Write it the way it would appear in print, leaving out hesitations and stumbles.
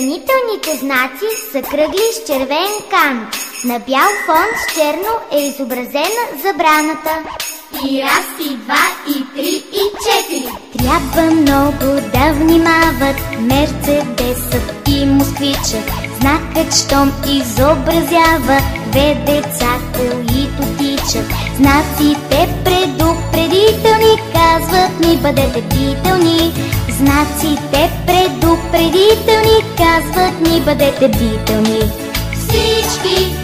Хранителните знаци са кръгли с червен кант. На бял фон с черно е изобразена забраната. И раз, и два, и три, и четири. Трябва много да внимават Мерцедесът и Москвичът. Знакът, щом изобразява две деца, които тичат. Знаците предупредителни казват ни бъдете бдителни. Знаците предупредителни казват ни бъдете бдителни. Всички